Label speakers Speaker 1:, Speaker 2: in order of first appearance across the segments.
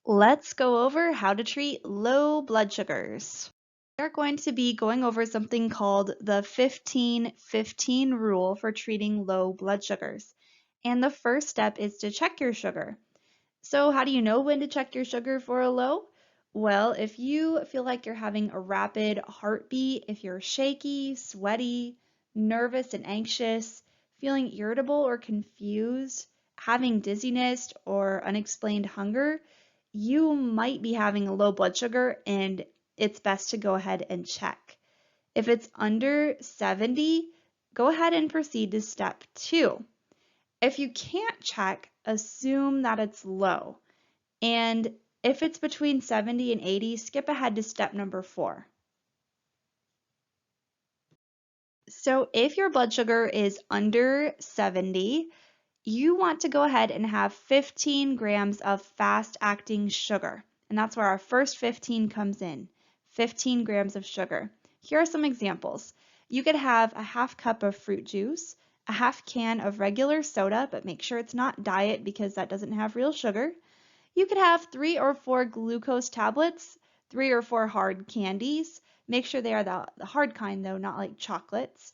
Speaker 1: Let's go over how to treat low blood sugars. We're going to be going over something called the 15-15 rule for treating low blood sugars. And the first step is to check your sugar. So how do you know when to check your sugar for a low? Well, if you feel like you're having a rapid heartbeat, if you're shaky, sweaty, nervous and anxious, feeling irritable or confused, having dizziness or unexplained hunger, you might be having a low blood sugar and it's best to go ahead and check. If it's under 70, go ahead and proceed to step 2. If you can't check, assume that it's low. And if it's between 70 and 80, skip ahead to step number 4. So if your blood sugar is under 70, you want to go ahead and have 15 grams of fast-acting sugar. And that's where our first 15 comes in, 15 grams of sugar. Here are some examples. You could have a half cup of fruit juice, a half can of regular soda, but make sure it's not diet because that doesn't have real sugar. You could have 3 or 4 glucose tablets, 3 or 4 hard candies. Make sure they are the hard kind though, not like chocolates.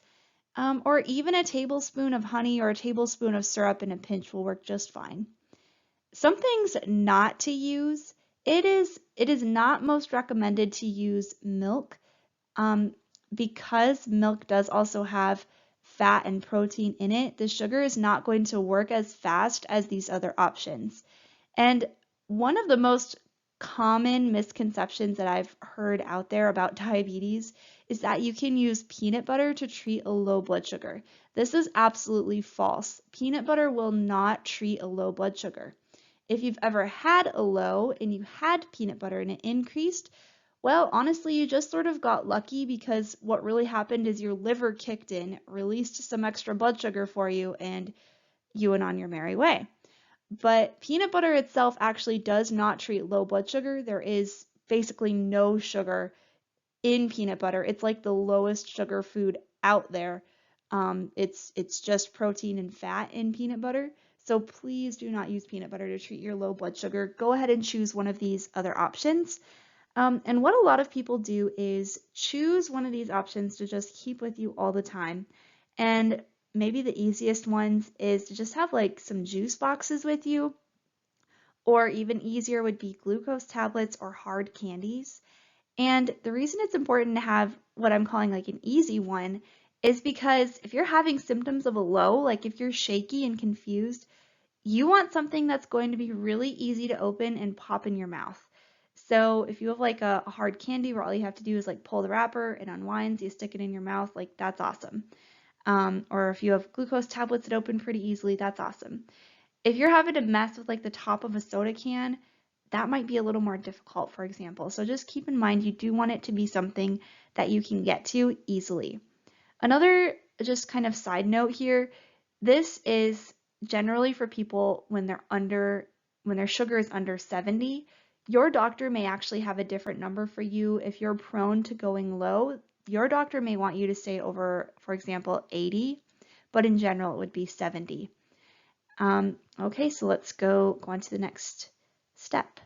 Speaker 1: Or even a tablespoon of honey or a tablespoon of syrup in a pinch will work just fine. Some things not to use. It is not most recommended to use milk because milk does also have fat and protein in it. The sugar is not going to work as fast as these other options. And one of the most common misconceptions that I've heard out there about diabetes is that you can use peanut butter to treat a low blood sugar. This is absolutely false. Peanut butter will not treat a low blood sugar. If you've ever had a low and you had peanut butter and it increased, well, honestly, you just sort of got lucky because what really happened is your liver kicked in, released some extra blood sugar for you, and you went on your merry way. But peanut butter itself actually does not treat low blood sugar. There is basically no sugar in peanut butter. It's like the lowest sugar food out there. It's just protein and fat in peanut butter. So please do not use peanut butter to treat your low blood sugar. Go ahead and choose one of these other options. And what a lot of people do is choose one of these options to just keep with you all the time. And maybe the easiest ones is to just have like some juice boxes with you, or even easier would be glucose tablets or hard candies. And the reason it's important to have what I'm calling like an easy one is because if you're having symptoms of a low, like if you're shaky and confused, you want something that's going to be really easy to open and pop in your mouth. So if you have like a hard candy where all you have to do is like pull the wrapper, it unwinds, you stick it in your mouth, like that's awesome. Or if you have glucose tablets that open pretty easily, that's awesome. If you're having to mess with like the top of a soda can, that might be a little more difficult, for example. So just keep in mind you do want it to be something that you can get to easily. Another just kind of side note here, this is generally for people when their sugar is under 70. Your doctor may actually have a different number for you. If you're prone to going low, your doctor may want you to stay over, for example, 80, but in general it would be 70. Okay, so let's go on to the next step.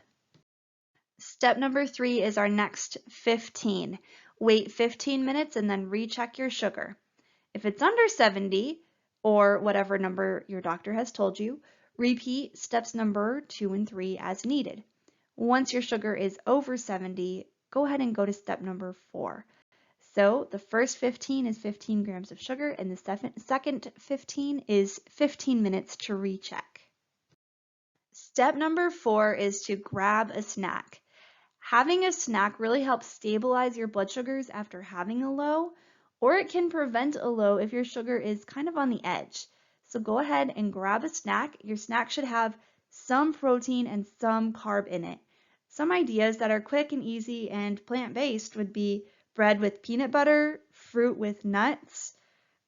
Speaker 1: Step number 3 is our next 15. Wait 15 minutes and then recheck your sugar. If it's under 70, or whatever number your doctor has told you, repeat steps number 2 and 3 as needed. Once your sugar is over 70, go ahead and go to step number 4. So the first 15 is 15 grams of sugar, and the second 15 is 15 minutes to recheck. Step number 4 is to grab a snack. Having a snack really helps stabilize your blood sugars after having a low, or it can prevent a low if your sugar is kind of on the edge. So go ahead and grab a snack. Your snack should have some protein and some carb in it. Some ideas that are quick and easy and plant-based would be bread with peanut butter, fruit with nuts,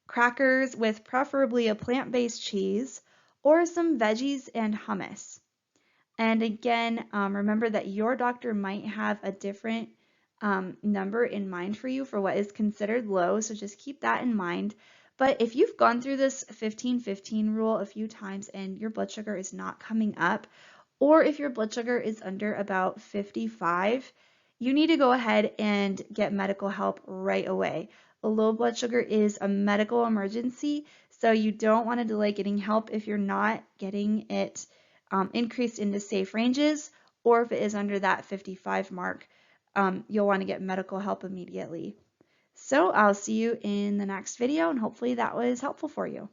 Speaker 1: crackers with preferably a plant-based cheese, or some veggies and hummus. And again, remember that your doctor might have a different number in mind for you for what is considered low, so just keep that in mind. But if you've gone through this 15-15 rule a few times and your blood sugar is not coming up, Or if your blood sugar is under about 55, you need to go ahead and get medical help right away. A low blood sugar is a medical emergency, so you don't want to delay getting help if you're not getting it increased into safe ranges, or if it is under that 55 mark, you'll want to get medical help immediately. So I'll see you in the next video, and hopefully that was helpful for you.